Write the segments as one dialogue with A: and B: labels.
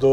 A: 2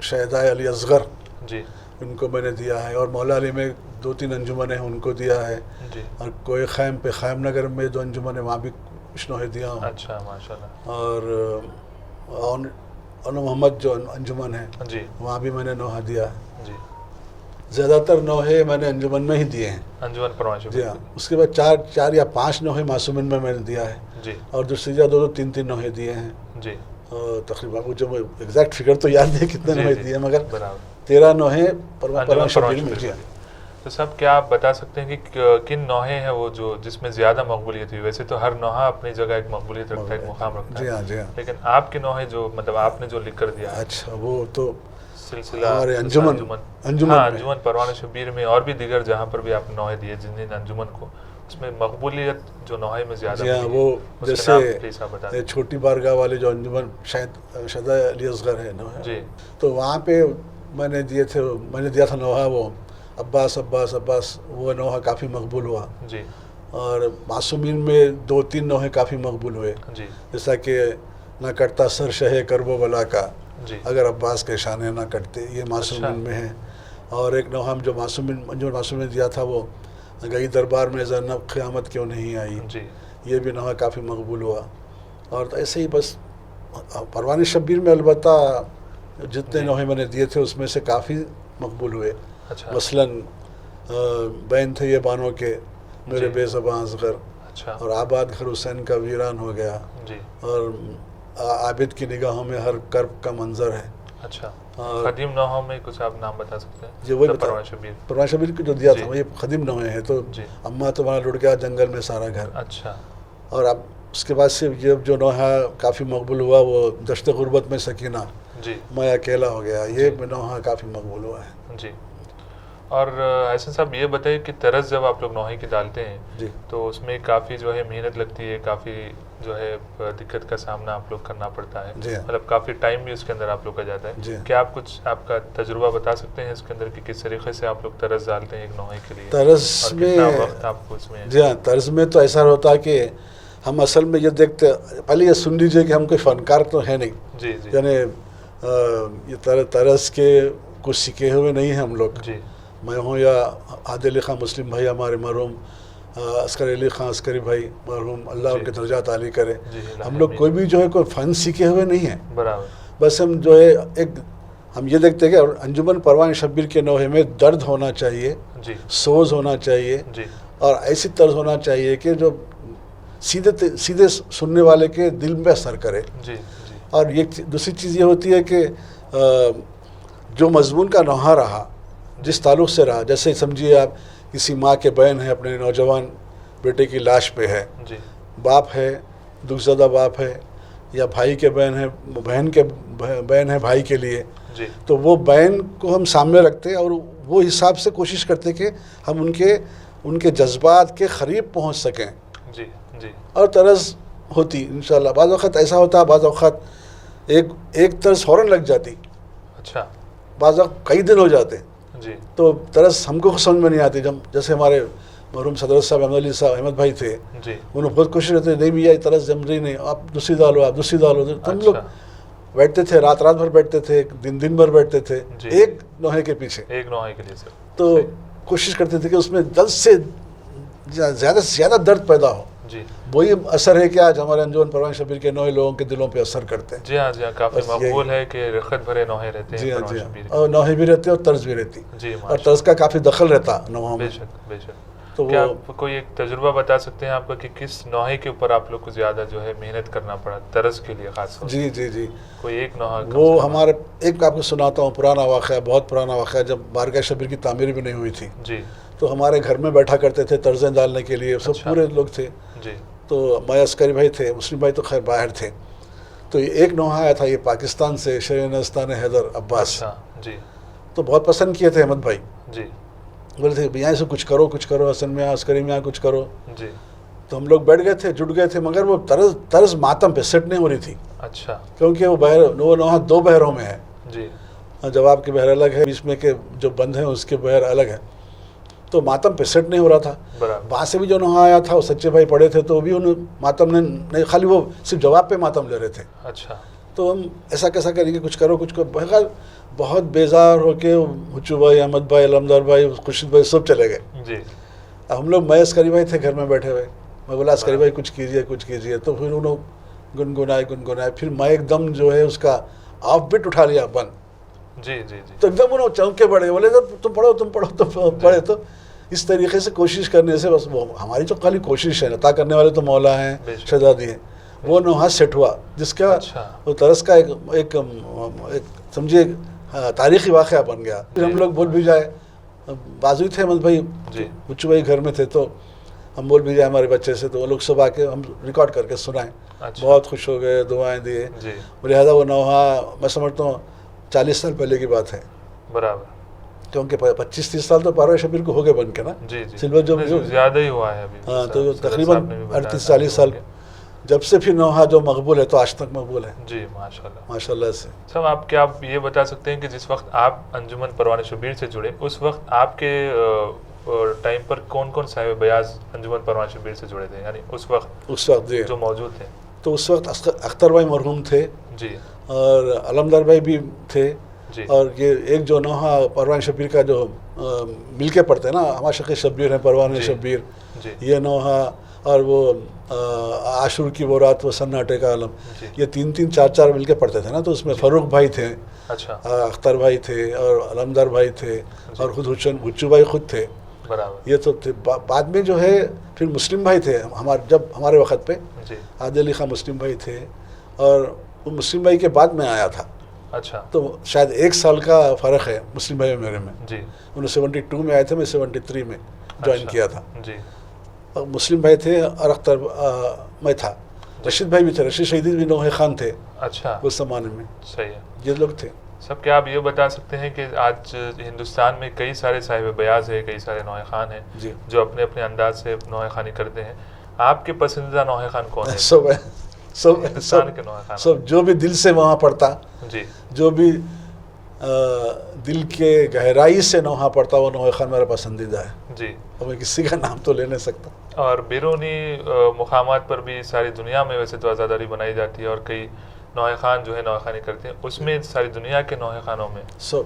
A: شہدائے علی اصغر
B: جی
A: ان کو میں نے دیا ہے، اور مولا علی میں 2-3 انجمن ہیں ان کو دیا ہے،
B: جی
A: اور کوئی خیم پہ خیم نگر میں 2 انجمن ہیں وہاں بھی کچھ نوحے دیا ہوں،
B: اچھا ماشاء اللہ
A: اور محمد جو انجمن ہے
B: جی
A: وہاں بھی میں نے نوحہ دیا ہے۔
B: جی
A: زیادہ تر نوحے میں نے انجمن میں ہی دیے ہیں۔
B: انجمن پروان شبیر
A: جی ہاں، اس کے بعد 4 یا 5 نوحے معصومین میں نے دیا ہے،
B: جی
A: اور دوسری جگہ 2-3 نوحے دیے ہیں،
B: جی
A: اور تقریباً مجھے ایگزیکٹ فگر تو یاد نہیں کتنے
B: جی
A: نوحے
B: جی
A: دیے ہیں، مگر
B: برابر
A: 13 نوحے پروان
B: انجمن
A: شبیر
B: پروان
A: میں۔
B: شبیر
A: جی
B: میں
A: ہاں۔
B: دی۔ تو صاحب کیا آپ بتا سکتے ہیں کہ کن نوحے ہیں وہ جو جس میں زیادہ مقبولیت ہوئی؟ ویسے تو ہر نوحہ اپنی جگہ ایک مقبولیت رکھتا ہے، ایک مقام رکھتا
A: جی
B: ہے،
A: ہاں، جی ہاں۔
B: لیکن آپ کے نوحے جو مطلب آپ نے جو لکھ کر دیا ہے
A: اچھا، وہ تو
B: سلسلہ
A: ہمارے
B: انجمن
A: انجمن
B: ہاں
A: میں۔
B: انجمن پروان شبیر میں، اور بھی دیگر جہاں پر بھی آپ نے نوحے دیے جن انجمن کو، اس میں مقبولیت جو نوحے میں زیادہ
A: جی ہاں،
B: ملی ہے،
A: وہ
B: اس کے
A: جیسے
B: نام پلیز آپ بتا دیں۔
A: چھوٹی بارگاہ والے جو انجمن شہدائے علی اصغر ہے نوحہ،
B: جی
A: تو وہاں پہ میں نے دیا تھا نوحہ وہ عباس عباس عباس، وہ نوحہ کافی مقبول ہوا،
B: جی
A: اور معصومین میں 2-3 نوحے کافی مقبول ہوئے،
B: جی
A: جیسا کہ نہ کٹتا سر شہ کرب و بلا کا
B: جی
A: اگر عباس کے شانے نہ کٹتے، یہ معصومین میں ہے۔ اور ایک نوحہ جو معصومین دیا تھا وہ گئی دربار میں زینب قیامت کیوں نہیں آئی،
B: جی
A: یہ بھی نوحہ کافی مقبول ہوا۔ اور ایسے ہی بس پروان شبیر میں البتہ جتنے
B: جی
A: نوحے میں نے دیے تھے اس میں سے کافی مقبول ہوئے،
B: اچھا
A: مثلاً بین تھے یہ بانوں کے میرے
B: جی
A: بے زباں اصغر،
B: اچھا
A: اور آباد گھر حسین کا ویران ہو گیا،
B: جی
A: اور عابد کی نگاہوں میں ہر کرب کا منظر ہے۔
B: اچھا
A: اور
B: قدیم نوحوں میں کچھ آپ نام بتا سکتے ہیں؟
A: جی وہی
B: مطلب
A: بتا
B: پروان شبیر
A: پروان شبیر کو جو دیا
B: جی
A: تھا وہ یہ قدیم نوحے ہیں، تو
B: جی
A: اماں تمہارا لٹ گیا جنگل میں سارا گھر،
B: اچھا
A: اور اب اس کے بعد سے یہ جو نوحہ کافی مقبول ہوا وہ دشت غربت میں سکینہ،
B: جی
A: میں اکیلا ہو گیا، یہ نوحہ کافی مقبول ہوا ہے۔
B: جی۔ اور احسن صاحب یہ بتائیے کہ طرز جب آپ لوگ نوحے کی ڈالتے ہیں
A: جی
B: تو اس میں کافی جو ہے محنت لگتی ہے، کافی جو ہے دقت کا سامنا آپ لوگ کرنا پڑتا ہے،
A: جی ہاں۔
B: مطلب کافی ٹائم بھی اس کے اندر آپ لوگ کا جاتا ہے،
A: جی ہاں۔
B: کیا آپ کچھ آپ کا تجربہ بتا سکتے ہیں اس کے اندر کہ کس طریقے سے آپ لوگ طرز ڈالتے ہیں ایک نوحے کے لیے،
A: طرز
B: اور
A: میں
B: کتنا وقت آپ کو اس میں؟
A: جی ہاں، طرز میں تو ایسا ہوتا کہ ہم اصل میں یہ دیکھتے، پہلے یہ سن لیجئے کہ ہم کوئی فنکار تو ہے نہیں،
B: جی جی
A: یعنی یہ طرز کے کچھ سیکھے ہوئے نہیں ہیں ہم لوگ،
B: جی
A: میں ہوں یا عادل علی خان مسلم بھائی ہمارے مرحوم، عسکری علی خان عسکری بھائی مرحوم، اللہ ان کے درجات عالی کرے،
B: جی
A: ہم لوگ کوئی بھی جو ہے کوئی فن سیکھے ہوئے نہیں ہیں،
B: برابر
A: بس ہم جو ہے ہم یہ دیکھتے ہیں کہ انجمن پروان شبیر کے نوحے میں درد ہونا چاہیے،
B: جی
A: سوز ہونا چاہیے،
B: جی
A: اور ایسی طرز ہونا چاہیے کہ جو سیدھے سننے والے کے دل میں اثر کرے۔
B: جی جی
A: اور دوسری چیز یہ ہوتی ہے کہ جو مضمون کا نوحہ رہا، جس تعلق سے رہا، جیسے سمجھیے آپ کسی ماں کے بہن ہے، اپنے نوجوان بیٹے کی لاش پہ ہے،
B: جی
A: باپ ہے، دکھ زدہ باپ ہے، یا بھائی کے بہن ہے، بہن ہے بھائی کے لیے،
B: جی
A: تو وہ بہن کو ہم سامنے رکھتے اور وہ حساب سے کوشش کرتے کہ ہم ان کے جذبات کے قریب پہنچ سکیں،
B: جی جی
A: اور طرز ہوتی انشاءاللہ۔ بعض وقت ایسا ہوتا، بعض اوقات ایک طرز فوراً لگ جاتی،
B: اچھا
A: بعض وقت کئی دن ہو جاتے،
B: جی
A: تو طرز ہم کو سمجھ میں نہیں آتی۔ جیسے ہمارے مرحوم صدر صاحب احمد علی صاحب احمد بھائی تھے،
B: جی
A: انہوں بہت کوشش کرتے نہیں بھی یہ طرز جم رہی نہیں، آپ دوسری ڈالو، آپ دوسری ڈالو، تو ہم لوگ
B: اچھا
A: بیٹھتے تھے، رات بھر بیٹھتے تھے، دن بھر بیٹھتے تھے
B: جی
A: ایک نوحے کے پیچھے،
B: ایک نوحے کے لیے سر،
A: تو کوشش کرتے تھے کہ اس میں درد سے زیادہ سے زیادہ درد پیدا ہو۔
B: جی
A: وہی اثر ہے کہ آج ہمارے انجمن پروان شبیر کے نوحے لوگوں کے دلوں پہ اثر کرتے ہیں۔
B: جی ہاں جی ہاں، کافی
A: بس یہی
B: مقبول ہے کہ رخت بھرے نوحے رہتے
A: جی
B: ہیں
A: ہاں،
B: پروان
A: جی ہاں،
B: شبیر
A: اور نوحے بھی رہتے اور طرز بھی رہتی،
B: کے۔ جی
A: اور
B: ماشاء
A: طرز کا کافی دخل رہتا نوحوں
B: بے
A: میں،
B: شک بے شک۔
A: تو
B: کیا
A: وہ
B: آپ کوئی ایک تجربہ بتا سکتے ہیں آپ کا کہ کس نوحے کے اوپر آپ لوگ کو زیادہ جو ہے محنت کرنا پڑا طرز کے لیے خاص طور سے؟
A: جی جی جی،
B: کوئی ایک نوحہ کم سے
A: وہ
B: کم
A: ہمارے ایک آپ کو سناتا ہوں پرانا واقعہ، بہت پرانا واقعہ، جب بارگاہ شبیر کی تعمیر بھی نہیں ہوئی تھی
B: جی
A: تو ہمارے گھر میں بیٹھا کرتے تھے طرزیں ڈالنے کے لیے، سب
B: اچھا۔
A: پورے لوگ تھے،
B: جی
A: تو میں عسکری بھائی تھے، مسلم بھائی تو خیر باہر تھے، تو ایک نوحہ آیا تھا یہ پاکستان سے، شرینستان حیدر عباس،
B: اچھا جی
A: تو بہت پسند کیے تھے احمد بھائی،
B: جی
A: بولے تھے یہاں سے کچھ کرو حسن میاں عسکری میاں کچھ کرو،
B: جی
A: تو ہم لوگ بیٹھ گئے تھے، جٹ گئے تھے، مگر وہ طرز ماتم پہ سیٹ نہیں ہو رہی تھی،
B: اچھا
A: کیونکہ وہ نوحہ 2 بحروں میں ہے،
B: جی
A: جواب کے بحر الگ ہے، بیچ میں کے جو بند ہیں اس کے بحر الگ ہے، تو ماتم پہ سیٹ نہیں ہو رہا تھا۔
B: برابر
A: وہاں سے بھی جو نوحہ آیا تھا وہ سچے بھائی پڑھے تھے، تو بھی انہوں ماتم نے نہیں، خالی وہ صرف جواب پہ ماتم لے رہے تھے،
B: اچھا
A: تو تو ہم ایسا کیسا کریں گے, کچھ کرو کچھ کرو. بہرحال بہت بیزار ہو کے بچو بھائی, احمد بھائی, علمدار بھائی, خورشید بھائی سب چلے گئے.
B: جی.
A: ہم لوگ میں عسکری بھائی تھے گھر میں بیٹھے ہوئے. میں بولا عسکری بھائی کچھ کیجیے. تو پھر انہوں گنگنائے. پھر میں ایک دم جو ہے اس کا آف بیٹ اٹھا لیا بند.
B: جی جی جی.
A: تو ایک دم انہوں چونک کے بڑھے, بولے تم پڑھو. تو اس طریقے سے کوشش کرنے سے بس وہ ہماری تو خالی کوشش ہے, عطا کرنے والے تو مولا ہیں, شہزادی ہیں. وہ نوحہ سیٹ ہوا جس کا وہ طرز کا ایک سمجھیے تاریخی واقعہ بن گیا. پھر ہم لوگ بول بھی جائے, بازو تھے احمد بھائی, بچو بھائی گھر میں تھے, تو ہم بول بھی جائے ہمارے بچے سے, تو وہ لوگ سب آ کے ہم ریکارڈ کر کے سنائیں. بہت خوش ہو گئے, دعائیں دیے. لہٰذا وہ نوحہ میں سمجھتا ہوں 40 سال پہلے کی بات ہے برابر, کیونکہ 25-30 سال تو پرویز شبیر کو ہو گئے بن کے نا. سلور جو
B: زیادہ ہی ہوا ہے ابھی.
A: ہاں, تو تقریباً 38-40 سال جب سے پھر نوحہ جو مقبول ہے تو آج تک مقبول ہے.
B: جی ماشاءاللہ
A: ماشاءاللہ سے.
B: سب آپ کیا آپ یہ بتا سکتے ہیں کہ جس وقت آپ انجمن پروان شبیر سے جڑے, اس وقت آپ کے ٹائم پر کون کون صاحب بیاض انجمن پروان شبیر سے جڑے تھے, یعنی اس وقت
A: جی
B: جو موجود تھے؟
A: تو اس وقت اختر بھائی مرحوم تھے
B: جی, اور
A: علمدار بھائی بھی تھے
B: جی,
A: اور یہ ایک جو نوحہ پروان شبیر کا جو مل کے پڑھتے ہیں نا, ہمارا شقی شبیر ہیں پروان شبیر, یہ نوحہ اور وہ عاشور کی وہ رات وہ سناٹے کا عالم, یہ 3-4 مل کے پڑھتے تھے نا. تو اس میں فاروق بھائی تھے, اختر بھائی تھے, اور علمدار بھائی تھے, اور خود بچو بھائی خود تھے. یہ تو تھے. بعد میں جو ہے پھر مسلم بھائی تھے جب ہمارے وقت پہ عادل علی خان مسلم بھائی تھے, اور وہ مسلم بھائی کے بعد میں آیا تھا.
B: اچھا,
A: تو شاید 1 سال کا فرق ہے مسلم بھائی میرے میں.
B: جی,
A: انہوں 72 میں آئے تھے, میں 73 میں جوائن کیا تھا.
B: جی,
A: اور مسلم بھائی تھے, اور اختر میں تھا. رشید بھائی بھی تھے, رشید شہیدی بھی نوحہ خان تھے.
B: اچھا,
A: اس زمانے میں.
B: صحیح ہے.
A: یہ لوگ تھے
B: سب. کیا آپ یہ بتا سکتے ہیں کہ آج ہندوستان میں کئی سارے صاحب بیاض ہیں, کئی سارے نوحہ خان ہیں جو اپنے اپنے انداز سے نوحہ خانی کرتے ہیں. آپ کے پسندیدہ نوحہ خان کون ہے؟
A: سب جو بھی دل سے وہاں پڑھتا,
B: جی,
A: جو بھی دل کے گہرائی سے نوحہ پڑھتا, وہ نوحہ خان میرا پسندیدہ ہے.
B: جی,
A: اور میں کسی کا نام تو لے نہیں سکتا.
B: اور بیرونی مقامات پر بھی ساری دنیا میں ویسے تو عزاداری بنائی جاتی ہے, اور کئی نوحہ خان جو ہے نوحہ خانی کرتے ہیں. اس میں ساری دنیا کے نوحہ خانوں میں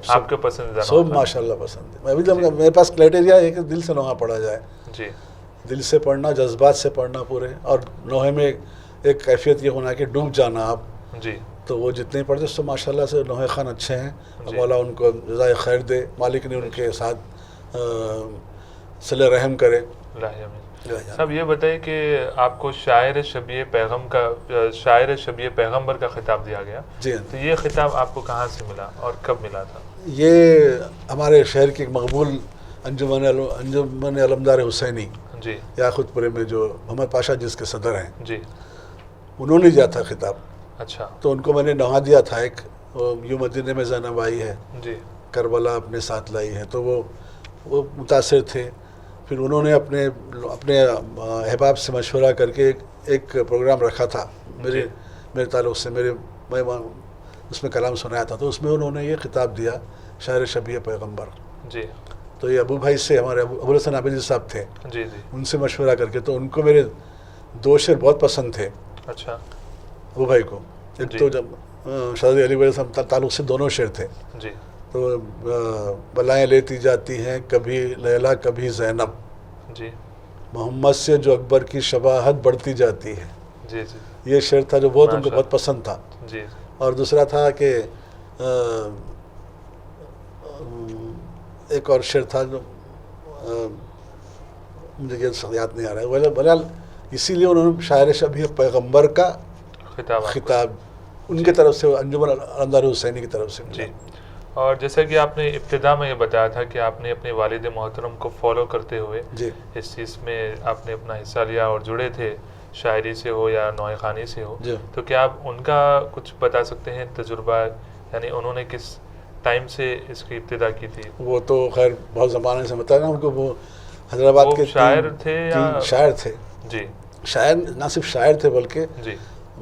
B: آپ کے پسندیدہ
A: سب ماشاءاللہ پسند ہے. ابھی میرے پاس کرائٹیریا ہے کہ دل سے نوحہ پڑھا جائے.
B: جی,
A: دل سے پڑھنا, جذبات سے پڑھنا پورے, اور نوحے میں ایک کیفیت یہ ہونا کہ ڈوب جانا آپ.
B: جی,
A: تو وہ جتنے پڑھتے تو ماشاءاللہ سے نوحہ خان اچھے ہیں. مولا ان کو جزائے خیر دے, مالک نے ان کے ساتھ صلہ رحم کرے.
B: صاحب یہ بتائیں کہ آپ کو شاعر شبیہ پیغمبر کا خطاب دیا گیا.
A: جی,
B: تو یہ خطاب آپ کو کہاں سے ملا اور کب ملا تھا؟
A: یہ ہمارے شہر کی مقبول انجمن علمدار حسینی
B: جی,
A: یاقوت پورے میں جو محمد پاشا جس کے صدر ہیں,
B: جی,
A: انہوں نے دیا تھا خطاب.
B: اچھا,
A: تو ان کو میں نے نوحہ دیا تھا ایک, یوں مدینے میں زینب آئی ہے,
B: جی,
A: کربلا اپنے ساتھ لائی ہے. تو وہ متاثر تھے. پھر انہوں نے اپنے احباب سے مشورہ کر کے ایک پروگرام رکھا تھا میرے تعلق سے. میں اس میں کلام سنایا تھا. تو اس میں انہوں نے یہ خطاب دیا, شاعر شبیہ پیغمبر.
B: جی,
A: تو یہ ابو بھائی سے, ہمارے ابو الحسن عابدی صاحب تھے,
B: جی, جی,
A: ان سے مشورہ کر کے. تو ان کو میرے 2 شعر بہت پسند تھے.
B: اچھا,
A: ابو بھائی کو. ایک تو جب شہزادی علی صاحب تعلق سے دونوں شعر تھے.
B: جی,
A: تو بلائیں لیتی جاتی ہیں کبھی لیلا کبھی زینب,
B: جی,
A: محمد سے جو اکبر کی شباہت بڑھتی جاتی ہے.
B: جی, جی,
A: یہ شعر تھا جو بہت ان کو بہت پسند تھا.
B: جی,
A: اور دوسرا تھا کہ ایک اور شعر تھا جو مجھے یہ یاد نہیں آ رہا ہے. بہرحال اسی لیے انہوں نے شاعر شبیہ پیغمبر کا خطاب ان کی طرف سے, انجمن علمدار حسینی کی طرف سے.
B: جی, اور جیسا کہ آپ نے ابتدا میں یہ بتایا تھا کہ آپ نے اپنے والد محترم کو فالو کرتے ہوئے اس چیز میں آپ نے اپنا حصہ لیا اور جڑے تھے, شاعری سے ہو یا نوحہ خانی سے ہو. تو کیا آپ ان کا کچھ بتا سکتے ہیں تجربہ, یعنی انہوں نے کس ٹائم سے اس کی ابتدا کی تھی؟
A: وہ تو خیر بہت زمانے سے بتایا نا ہم کو. وہ حیدرآباد کے
B: شاعر تھے یا
A: شاعر تھے؟
B: جی,
A: شاعر نہ صرف شاعر تھے بلکہ
B: جی,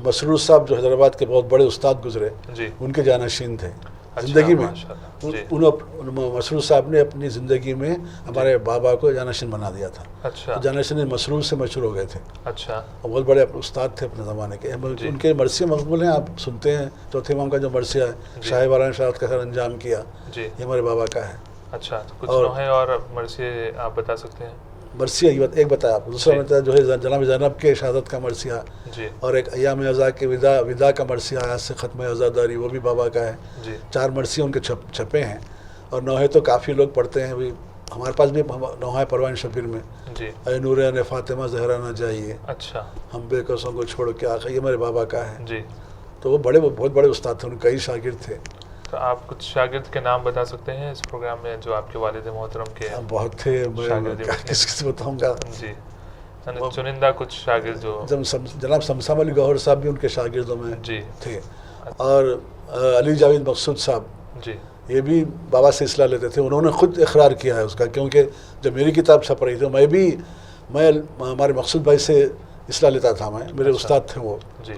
A: مسرور صاحب جو حیدرآباد کے بہت بڑے استاد گزرے,
B: جی,
A: ان کے جانشین تھے. زندگی میں
B: ماشاءاللہ، جی
A: مسرور صاحب نے اپنی زندگی میں ہمارے بابا کو جانشین بنا دیا تھا.
B: اچھا
A: تو جانشین مسرور سے مشہور ہو گئے تھے.
B: اچھا
A: بہت بڑے استاد تھے اپنے زمانے کے. ان کے مرثیے مقبول ہیں, آپ سنتے ہیں. چوتھے امام کا جو مرثیہ ہے, شاہ باران شہادت کا سر انجام کیا,
B: جی
A: یہ ہمارے بابا کا ہے.
B: اچھا, تو کچھ نوحے اور مرثیے آپ بتا سکتے ہیں؟
A: مرثیہ ایک بتایا آپ کو. دوسرا بتایا جو ہے جناب زینب کے شہادت کا مرثیہ,
B: جی
A: اور ایک ایام ازا کے ودا کا مرثیہ آیات سے ختم عزاداری, وہ بھی بابا کا ہے.
B: جی
A: 4 مرثیے ان کے چھپے ہیں. اور نوحے تو کافی لوگ پڑھتے ہیں. ہمارے پاس بھی نوحہ پروان شبیر میں,
B: جی
A: اے نورین فاطمہ زہرا نہ جائیے,
B: اچھا
A: ہم بے کسوں کو چھوڑ کے آخر, یہ ہمارے بابا کا ہے.
B: جی.
A: تو وہ بہت بڑے استاد تھے, ان کے کئی شاگرد تھے.
B: تو آپ کچھ شاگرد کے نام بتا سکتے ہیں اس پروگرام میں جو آپ کے والد محترم کے ہیں؟
A: بہت تھے, کس کس بتاؤں گا.
B: جی, چنندہ کچھ شاگرد جو
A: جناب سمسام علی گوہر صاحب بھی ان کے شاگردوں میں
B: جی
A: تھے. اور علی جاوید مقصود صاحب,
B: جی
A: یہ بھی بابا سے اصلاح لیتے تھے. انہوں نے خود اقرار کیا ہے اس کا, کیونکہ جب میری کتاب چھپ رہی تھی میں ہمارے مقصود بھائی سے اصلاح لیتا تھا. میرے استاد تھے وہ.
B: جی.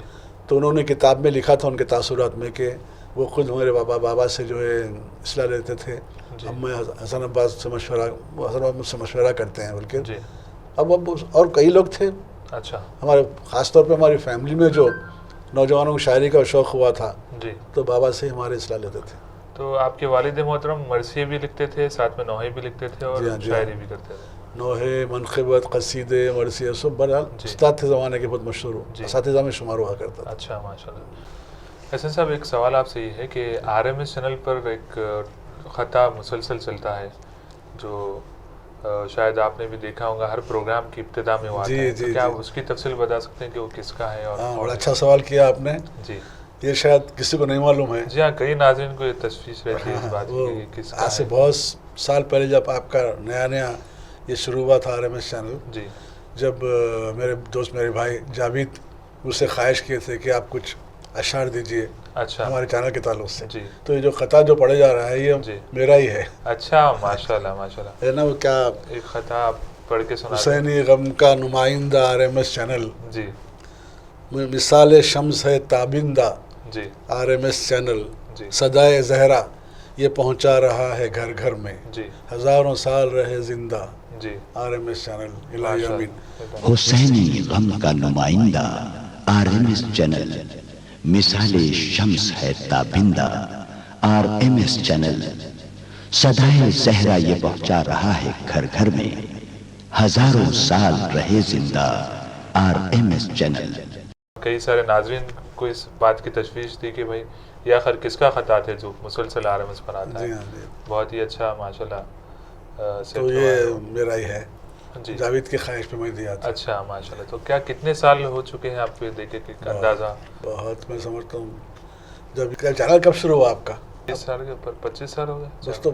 A: تو انہوں نے کتاب میں لکھا تھا ان کے تاثرات میں کہ وہ خود ہمارے بابا سے جو ہے اصلاح لیتے تھے. اب میں حسن عباس سے مشورہ کرتے ہیں بلکہ.
B: جی.
A: اب اور کئی لوگ تھے.
B: اچھا.
A: ہمارے خاص طور پہ ہماری فیملی میں جو نوجوانوں کو شاعری کا شوق ہوا تھا,
B: جی,
A: تو بابا سے ہمارے اصلاح لیتے تھے.
B: تو آپ کے والد محترم مرثیے بھی لکھتے تھے, ساتھ میں نوحے بھی لکھتے تھے اور شاعری بھی کرتے تھے.
A: نوحے, منقبت, قصیدے, مرثیے سب بہرحال استاد تھے زمانے کے, بہت مشہور اساتذہ میں شمار ہوا کرتا تھا.
B: اچھا, ماشاء اللہ. حسن صاحب, ایک سوال آپ سے یہ ہے کہ RMS چینل پر ایک خطا مسلسل چلتا ہے جو شاید آپ نے بھی دیکھا ہوگا, ہر پروگرام کی ابتدا میں ہوا ہے. تو کیا اس کی تفصیل بتا سکتے ہیں کہ وہ کس کا ہے؟ اور
A: بڑا اچھا سوال کیا آپ نے.
B: جی,
A: یہ شاید کسی کو نہیں معلوم ہے.
B: جی ہاں, کئی ناظرین کو یہ تشویش رہتی ہے اس بات کی کہ کس کا ہے.
A: آج سے بہت سال پہلے جب آپ کا نیا یہ شروع ہوا تھا RMS چینل,
B: جی,
A: جب میرے دوست, میرے بھائی جاوید مجھ سے خواہش کیے تھے کہ آپ کچھ اشعار دیجئے
B: اچھا,
A: ہمارے چینل کے تعلق سے.
B: جی,
A: تو یہ جو خطا جو پڑھے جا رہا ہے یہ میرا ہی ہے.
B: اچھا, ماشاء اللہ ماشاء اللہ.
A: ہے نا, وہ کیا
B: ایک خطا آپ پڑھ کے سنا.
A: حسینی غم کا نمائندہ RMS چینل,
B: جی,
A: مثال شمس ہے تابندہ
B: جی,
A: RMS چینل,
B: جی,
A: صدائے زہرا یہ پہنچا رہا ہے گھر گھر میں,
B: جی,
A: ہزاروں سال رہے زندہ,
B: جی,
A: RMS چینل. الہی آمین.
C: حسینی غم کا نمائندہ RMS چینل, مثال شمس ہے تابندہ RMS چینل, صدائے زہرا یہ پہنچا رہا ہے گھر گھر میں, ہزاروں سال رہے زندہ RMS چینل.
B: کئی سارے ناظرین کو اس بات کی تشویش تھی کہ بھائی یہ آخر کس کا خطا ہے جو مسلسل RMS پر آتا ہے. بہت ہی اچھا, ماشاءاللہ.
A: تو یہ میرا ہی ہے.
B: جی,
A: جاوید کی خواہش پہ میں دیا تھا.
B: اچھا, ماشاءاللہ. تو کیا کتنے سال ہو چکے ہیں آپ کو دیکھے کہ اندازہ؟
A: بہت, میں سمجھتا ہوں. جب چینل کب شروع ہوا آپ کا؟
B: 20 سال کے اوپر, 25 سال ہو گئے.
A: بس تو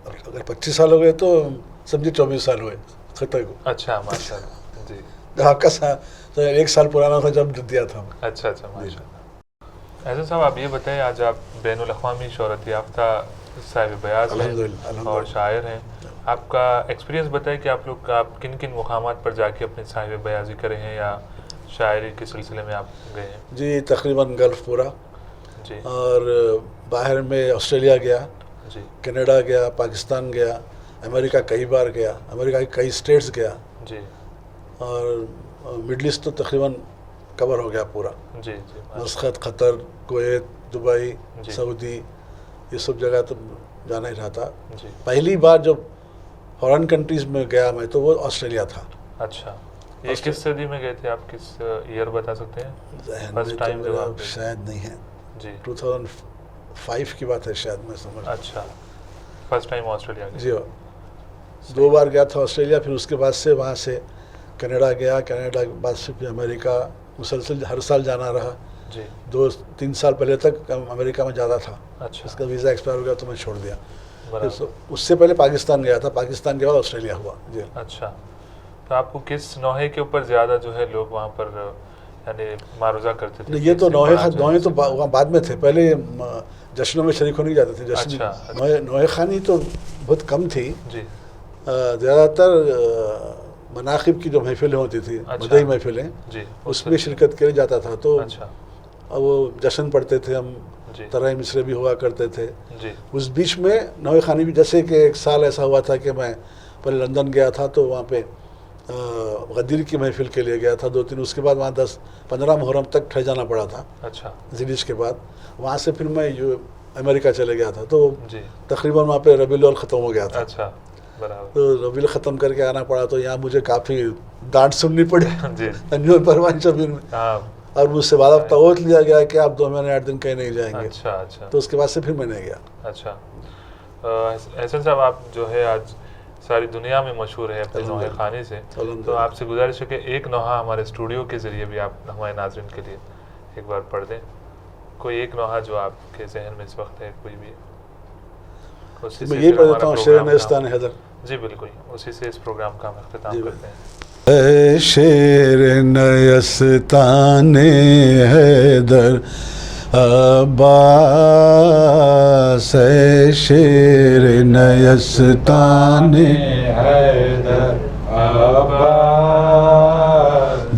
A: اگر 25 سال ہو گئے تو سمجھے 24 سال ہوئے خطے کو.
B: اچھا, ماشاءاللہ. جی,
A: جب آپ کا 1 سال پرانا تھا جب دیا تھا.
B: اچھا اچھا, ماشاءاللہ. احسن صاحب, آپ یہ بتائیں, آج آپ بین الاقوامی شہرت یافتہ صاحب بیاض ہیں اور شاعر ہیں. آپ کا ایکسپیرینس بتائیں کہ آپ کن کن مقامات پر جا کے اپنے صاحب بیاضی کرے ہیں یا شاعری کے سلسلے میں آپ گئے ہیں؟
A: جی, تقریباً گلف پورا,
B: جی,
A: اور باہر میں آسٹریلیا گیا,
B: جی,
A: کینیڈا گیا, پاکستان گیا, امریکہ کئی بار گیا, امریکہ کی کئی اسٹیٹس گیا,
B: جی,
A: اور مڈل ایسٹ تو تقریباً کور ہو گیا پورا.
B: جی, جی,
A: مسقط, قطر, کویت, دبئی, سعودی, یہ سب جگہ تو جانا ہی رہا تھا.
B: جی.
A: پہلی بار جب فارن کنٹریز میں گیا میں تو وہ آسٹریلیا تھا.
B: اچھا, یہ کس صدی میں گئے تھے آپ؟ کس ایئر بتا سکتے ہیں؟
A: ذہن میں تو شاید نہیں ہے.
B: جی,
A: 2005 کی بات ہے شاید, میں سمجھ.
B: اچھا, فرسٹ ٹائم آسٹریلیا گئے.
A: جی, 2 بار گیا تھا آسٹریلیا, پھر اس کے بعد سے وہاں سے کینیڈا گیا, کینیڈا کے بعد سے پھر امریکہ, مسلسل ہر سال جانا رہا.
B: جی,
A: 2-3 سال پہلے تک امریکہ میں جاتا تھا.
B: اچھا,
A: اس کا ویزا ایکسپائر ہو گیا تو میں چھوڑ دیا. اس سے پہلے پاکستان گیا تھا, پاکستان کے بعد آسٹریلیا ہوا. جی,
B: اچھا. تو آپ کو کس نوحے کے اوپر زیادہ جو ہے لوگ وہاں پر یعنی معروضہ کرتے تھے؟
A: یہ تو نوحے تو وہاں بعد میں تھے, پہلے جشنوں میں شریک ہونے کی جاتے تھے. جشن نوحے خوانی تو بہت کم تھی.
B: جی,
A: زیادہ تر مناقب کی جو محفلیں ہوتی تھی, مدعی محفلیں,
B: جی,
A: اس میں شرکت کے لیے جاتا تھا. تو
B: اچھا,
A: وہ جشن پڑھتے تھے ہم,
B: جی
A: طرح مصرے بھی ہوا کرتے تھے.
B: جی
A: اس بیچ میں نوح خانی بھی، جیسے کہ ایک سال ایسا ہوا تھا کہ میں پہلے لندن گیا تھا تو وہاں پہ غدیر کی محفل کے لیے گیا تھا 2-3. اس کے بعد وہاں 10-15 محرم تک ٹھہر جانا پڑا تھا.
B: اچھا
A: زیڈیش کے بعد وہاں سے پھر میں امریکہ چلے گیا تھا تو
B: جی
A: تقریباً وہاں پہ ربیع الاول ختم ہو گیا تھا.
B: اچھا برابر
A: تو ربیع ختم کر کے آنا پڑا تو یہاں مجھے کافی ڈانٹ سننی پڑی
B: جی
A: نیو پروان شبیر میں.
B: ہاں
A: اور مجھ سے بعد توت لیا گیا کہ آپ 2 مہینے 8 دن کہیں نہیں جائیں گے.
B: اچھا اچھا
A: تو اس کے بعد سے پھر میں نہیں گیا.
B: اچھا احسن صاحب آپ جو ہے آج ساری دنیا میں مشہور ہے اپنے نوحہ خوانی سے، تو آپ سے گزارش ہے کہ ایک نوحہ ہمارے اسٹوڈیو کے ذریعے بھی آپ ہمارے ناظرین کے لیے ایک بار پڑھ دیں. کوئی ایک نوحہ جو آپ کے ذہن میں اس وقت ہے کوئی بھی؟ اسی سے
A: میں یہی
B: پھر
A: پڑھ
B: ہمارا
A: دیتا ہوں شعر
B: پروگرام کا
A: نیستان حیدر.
B: جی بالکل، اسی سے اس پروگرام کا ہم اختتام
A: جی
B: کرتے ہیں.
A: اے شیر نیستان حیدر عباس، اے شیر نیستان حیدر عباس،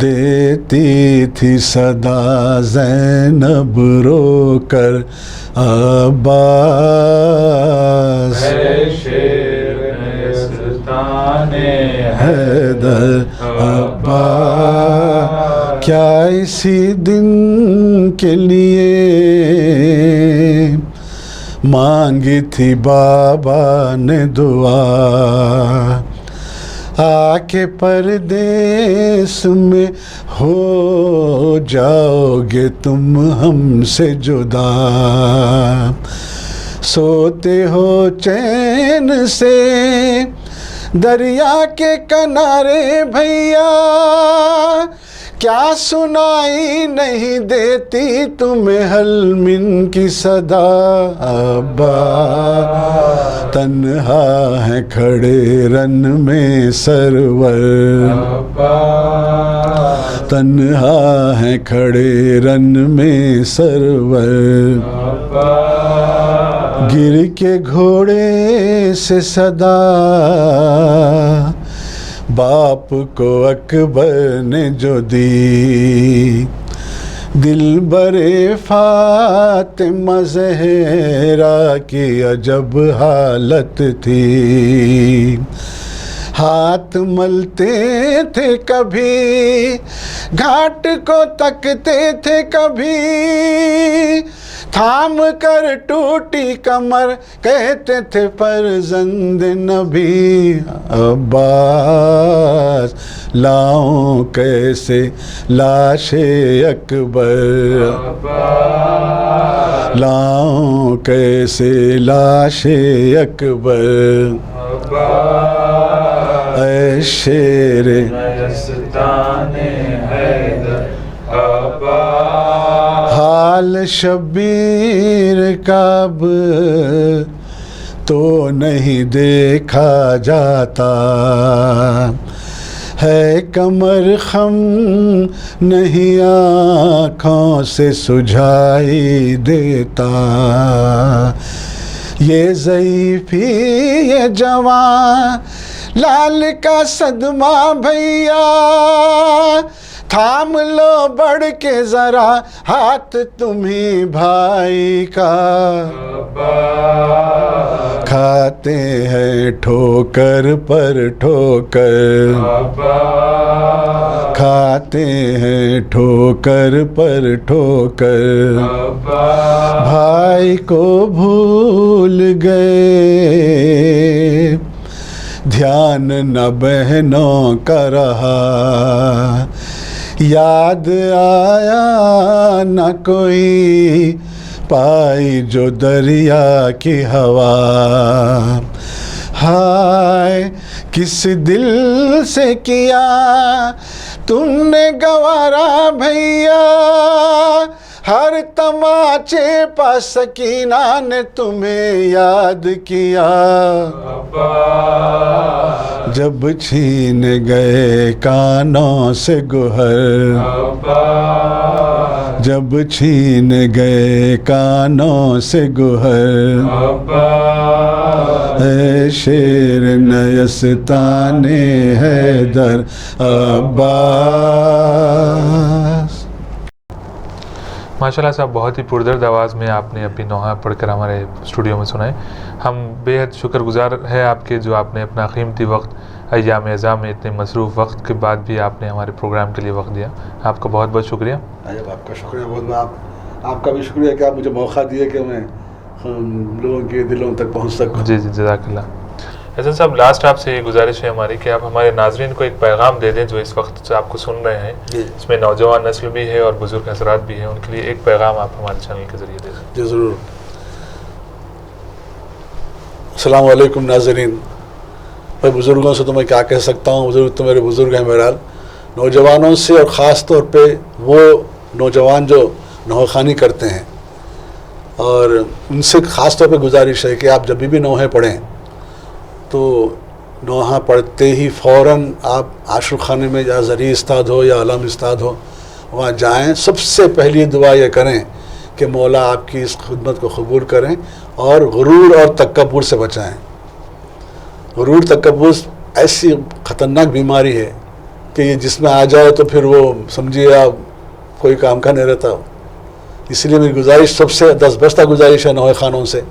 A: دیتی تھی صدا زینب رو کر عباس، اے شیر نیستان حیدر عباس، کیا اسی دن کے لیے مانگی تھی بابا نے دعا، آ کے پردیس میں ہو جاؤ گے تم ہم سے جدا، سوتے ہو چین سے دریا کے کنارے بھیا، کیا سنائی نہیں دیتی تمہیں حلمن کی صدا، ابا تنہا ہے کھڑے رن میں سرور، تنہا ہے کھڑے رن میں سرور، گر کے گھوڑے سے صدا باپ کو اکبر نے جو دی، دل برے فاطمہ زہرا کی عجب حالت تھی، ہاتھ ملتے تھے کبھی گھاٹ کو تکتے تھے کبھی، تھام کر ٹوٹی کمر کہتے تھے فرزند نبی، عباس لاؤں کیسے لاش اکبر، لاؤں کیسے لاش اکبر، اے شیر نیستان حیدر عباس، حال شبیر کا اب تو نہیں دیکھا جاتا، ہے کمر خم نہیں آنکھوں سے سجھائی دیتا، یہ ضعیفی یہ جوان لال کا صدمہ بھیا، تھام لو بڑھ کے ذرا ہاتھ تمہیں بھائی کا، کھاتے ہیں ٹھوکر پر ٹھوکر، کھاتے ہیں ٹھوکر پر ٹھوکر، بھائی کو بھول گئے دھیان نہ بہنوں کا رہا، یاد آیا نہ کوئی پائی جو دریا کی ہوا، ہائے کس دل سے کیا تم نے گوارا بھیا، ہر تماچے پا سکینہ نے تمہیں یاد کیا، جب چھین گئے کانوں سے گوہر، جب چھین گئے کانوں سے گوہر، اے شیر نیستان حیدر عباس.
B: ماشاءاللہ صاحب، بہت ہی پردرد آواز میں آپ نے اپنی نوحہ پڑھ کر ہمارے اسٹوڈیو میں سنائے. ہم بے حد شکر گزار ہیں آپ کے، جو آپ نے اپنا قیمتی وقت ایام اعزام میں اتنے مصروف وقت کے بعد بھی آپ نے ہمارے پروگرام کے لیے وقت دیا. آپ کا بہت بہت شکریہ.
A: آپ کا شکریہ بہت. آپ کا بھی شکریہ کہ آپ مجھے موقع دیے کہ میں لوگوں کے دلوں تک پہنچ سکوں.
B: جی جزاک اللہ. حسن صاحب، لاسٹ آپ سے یہ گزارش ہے ہماری کہ آپ ہمارے ناظرین کو ایک پیغام دے دیں جو اس وقت سے آپ کو سن رہے ہیں. اس میں نوجوان نسل بھی ہے اور بزرگ حضرات بھی ہیں، ان کے لیے ایک پیغام آپ ہمارے چینل کے ذریعے دے دیں.
A: جی ضرور. السلام علیکم ناظرین. میں بزرگوں سے تو میں کیا کہہ سکتا ہوں، بزرگ تو میرے بزرگ ہیں. بہرحال نوجوانوں سے، اور خاص طور پہ وہ نوجوان جو نوحہ خوانی کرتے ہیں، اور ان سے خاص طور پہ گزارش ہے کہ آپ جب بھی نوحے پڑھیں تو نوحہ پڑھتے ہی فوراً آپ عاشق خانے میں، یا زرعی استاد ہو یا علم استاد ہو، وہاں جائیں. سب سے پہلی دعا یہ کریں کہ مولا آپ کی اس خدمت کو قبول کریں اور غرور اور تکبر سے بچائیں. غرور تکبر ایسی خطرناک بیماری ہے کہ یہ جس میں آ جائے تو پھر وہ سمجھیے آپ کوئی کام کا نہیں رہتا. اس لیے میری گزارش، سب سے دستبستہ گزارش ہے نوحہ خانوں سے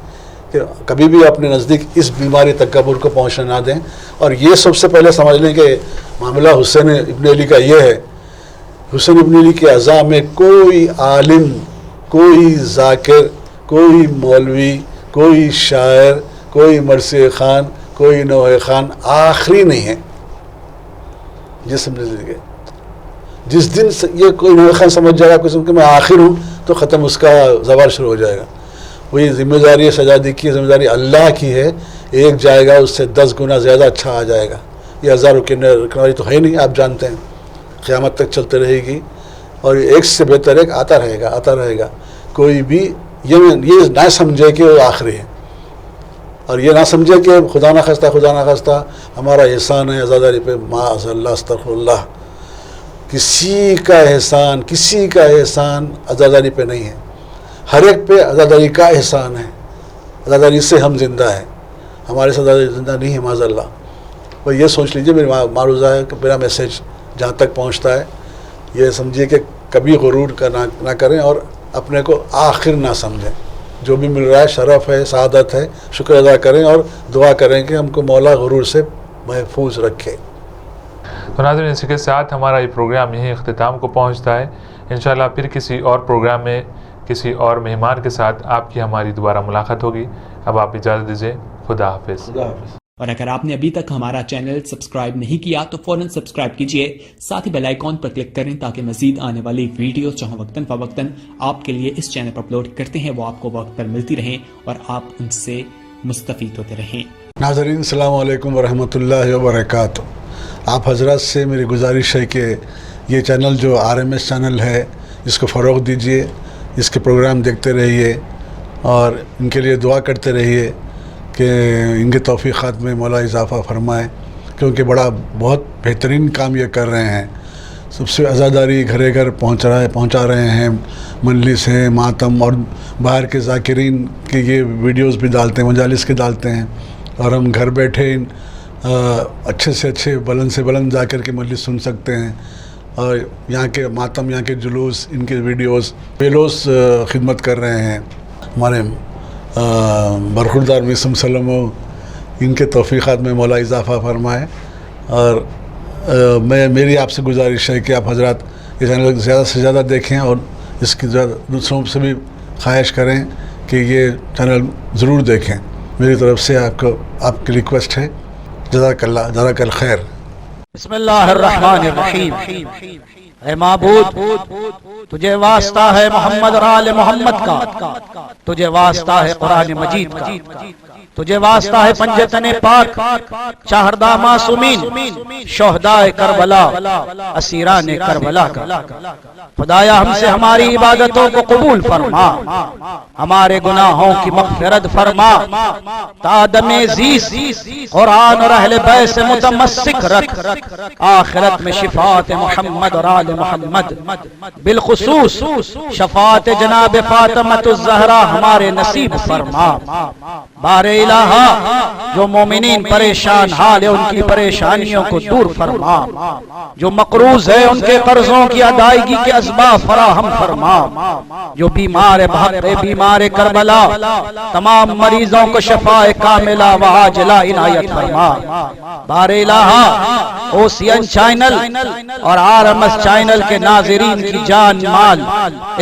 A: کہ کبھی بھی اپنے نزدیک اس بیماری تکبر کو پہنچنے نہ دیں. اور یہ سب سے پہلے سمجھ لیں کہ معاملہ حسین ابن علی کا یہ ہے. حسین ابن علی کے اعضاء میں کوئی عالم، کوئی ذاکر، کوئی مولوی، کوئی شاعر، کوئی مرثیہ خان، کوئی نوحہ خان آخری نہیں ہے. جس دن یہ کوئی نوحہ خان سمجھ جائے گا کہ میں آخر ہوں تو ختم، اس کا زوال شروع ہو جائے گا. وہی ذمہ داری سجادی کی، ذمہ داری اللہ کی ہے. ایک جائے گا اس سے 10 گنا زیادہ اچھا آ جائے گا. یہ 1000 رکن والی تو ہے نہیں، آپ جانتے ہیں، قیامت تک چلتے رہے گی. اور ایک سے بہتر ایک آتا رہے گا. کوئی بھی یہ نہ سمجھے کہ وہ آخری ہے، اور یہ نہ سمجھے کہ خدا نہ خواستہ ہمارا احسان ہے عزاداری پہ. معاذ اللہ، استغفر اللہ. کسی کا احسان عزاداری پہ نہیں ہے. ہر ایک پہ عزاداری کا احسان ہے. عزاداری سے ہم زندہ ہیں، ہمارے سے عزاداری زندہ نہیں ہے. معاذ اللہ. بھائی یہ سوچ لیجئے، میری معروضہ ہے کہ میرا میسیج جہاں تک پہنچتا ہے یہ سمجھیے کہ کبھی غرور نہ کریں اور اپنے کو آخر نہ سمجھیں. جو بھی مل رہا ہے شرف ہے، سعادت ہے، شکر ادا کریں اور دعا کریں کہ ہم کو مولا غرور سے محفوظ رکھے.
B: تو ناظرین، اسی کے ساتھ ہمارا یہ پروگرام یہیں اختتام کو پہنچتا ہے. انشاءاللہ پھر کسی اور پروگرام میں کسی اور مہمان کے ساتھ آپ کی ہماری دوبارہ ملاقات ہوگی. اب آپ اجازت دیجیے. خدا حافظ.
D: اور اگر آپ نے ابھی تک ہمارا چینل سبسکرائب نہیں کیا تو فوراً سبسکرائب کیجئے، ساتھ ہی بیل آئیکن پر کلک کریں تاکہ مزید آنے والی ویڈیوز جو ہم وقتاً فوقتاً آپ کے لیے اس چینل پر اپلوڈ کرتے ہیں وہ آپ کو وقت پر ملتی رہیں اور آپ ان سے مستفید ہوتے رہیں.
A: ناظرین السلام علیکم ورحمۃ اللہ وبرکاتہ. آپ حضرات سے میری گزارش ہے کہ یہ چینل جو RMS چینل ہے اس کو فروغ دیجیے، اس کے پروگرام دیکھتے رہیے اور ان کے لیے دعا کرتے رہیے کہ ان کے توفیقات میں مولا اضافہ فرمائے، کیونکہ بہت بہترین کام یہ کر رہے ہیں. سب سے عزاداری گھرے گھر پہنچا رہے ہیں. مجلس ہیں، ماتم اور باہر کے ذاکرین کے یہ ویڈیوز بھی ڈالتے ہیں، مجالس کے ڈالتے ہیں، اور ہم گھر بیٹھے اچھے سے اچھے بلند سے بلند ذاکر کے مجلس سن سکتے ہیں. اور یہاں کے ماتم، یہاں کے جلوس، ان کے ویڈیوز بیلوس خدمت کر رہے ہیں. ہمارے برخوردار میسم سلم ان کے توفیقات میں مولا اضافہ فرمائے. اور میری آپ سے گزارش ہے کہ آپ حضرات یہ چینل زیادہ سے زیادہ دیکھیں اور اس کی دوسروں سے بھی خواہش کریں کہ یہ چینل ضرور دیکھیں. میری طرف سے آپ کی ریکویسٹ ہے. جزاک اللہ، جزاک الخیر.
E: بسم اللہ الرحمن الرحیم. اے معبود، تجھے واسطہ ہے محمد اور آل محمد کا، تجھے واسطہ ہے قرآن مجید کا، تجھے واسطہ ہے پنجتن پاک، شہداء معصومین، شہداء کربلا، اسیران کربلا کا. خدایا ہم سے ہماری عبادتوں کو قبول فرما، ہمارے گناہوں کی مغفرت فرما، تادم زیست قرآن اور اہل بیت سے متمسک رکھ، آخرت میں شفاعت محمد اور آل محمد، بالخصوص شفاعت جناب فاطمہ الزہرا ہمارے نصیب فرما. بارے الہ جو مومنین پریشان حال ہے ان کی پریشانیوں کو دور فرما، جو مقروض ہے ان کے قرضوں کی ادائیگی کے اسباب فراہم فرما، جو بیمار بحق بیمار کربلا تمام مریضوں کو شفاء کاملہ و عاجلہ عنایت فرما۔ بار الہ اوسین چینل اور RMS چینل کے ناظرین کی جان مال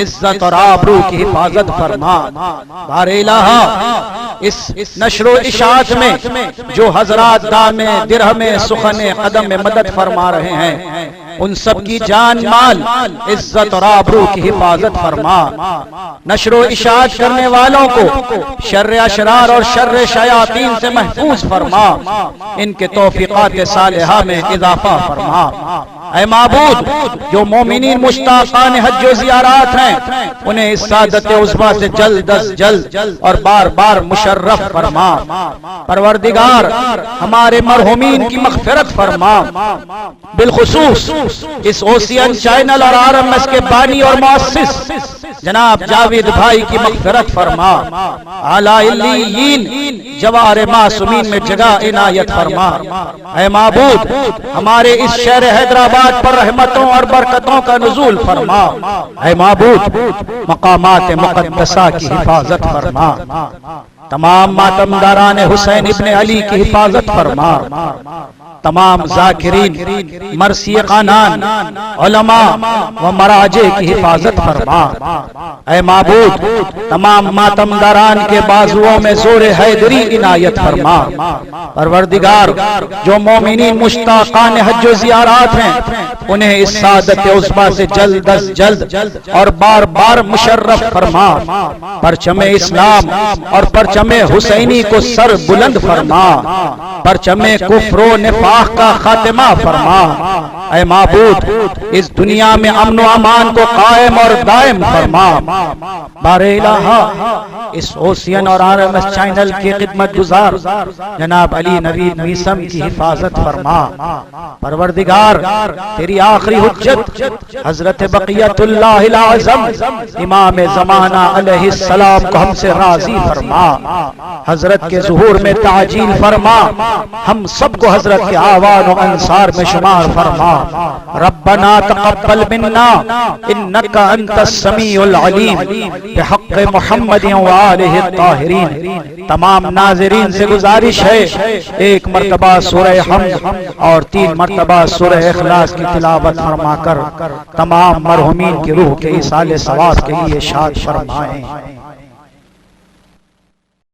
E: عزت اور آبرو کی حفاظت فرما۔ بار الہ اس نشر و اشاعت میں جو حضرات دامے درہم سخن قدم میں مدد فرما رہے ہیں ان سب کی جان مال عزت اور آبرو کی حفاظت فرما۔ نشر و اشاعت کرنے والوں کو شر اشرار اور شر شیاطین سے محفوظ فرما، ان کے توفیقات صالحہ میں اضافہ فرما۔ اے معبود جو مومنین مشتاقان حج و زیارات ہیں انہیں اس سعادت عظمیٰ سے جلد از جلد اور بار بار مشرف فرما۔ پروردگار ہمارے مرحومین کی مغفرت فرما، بالخصوص اس اوسین چینل اور RMS کے بانی اور مؤسس جناب جاوید بھائی کی مغفرت فرما، اعلی علیین جوار معصومین میں جگہ عنایت فرما۔ اے معبود ہمارے اس شہر حیدرآباد پر رحمتوں اور برکتوں کا نزول فرما۔ اے معبود مقامات مقدسہ کی حفاظت فرما، تمام ماتمداران حسین ابن علی کی حفاظت فرما، تمام ذاکرین مرثی قانان علماء و مراجع کی حفاظت فرما۔ اے معبود تمام ماتمداران کے بازوؤں میں زور حیدری عنایت فرما۔ پروردگار جو مومنین مشتاقان حج و زیارات ہیں انہیں اس سعادت عظمیٰ سے جلد از جلد اور بار بار مشرف فرما، پرچم اسلام اور پرچم حسینی کو سر بلند فرما، پرچم کفر و نفاق کا خاتمہ فرما۔ اے معبود اس دنیا میں امن و امان کو قائم اور دائم فرما۔ بار الہ اس اوسین اور RMS چینل کی خدمت گزار جناب علی نوید میثم کی حفاظت فرما۔ پروردگار تیری آخری حجت حضرت بقیت اللہ العظم امام زمانہ علیہ السلام کو ہم سے راضی فرما، حضرت کے ظہور میں تعجیل فرما، ہم سب کو حضرت کے آوان و انصار میں شمار فرما۔ ربنا تقبل منا انک انت السمیع العلیم بحق محمد وآلہ الطاہرین۔ تمام ناظرین سے گزارش ہے ایک مرتبہ سورہ حمد اور 3 مرتبہ سورہ اخلاص کی تلاوت فرما کر تمام مرحومین کی روح کے ایصال ثواب کے لیے شاد فرمائیں۔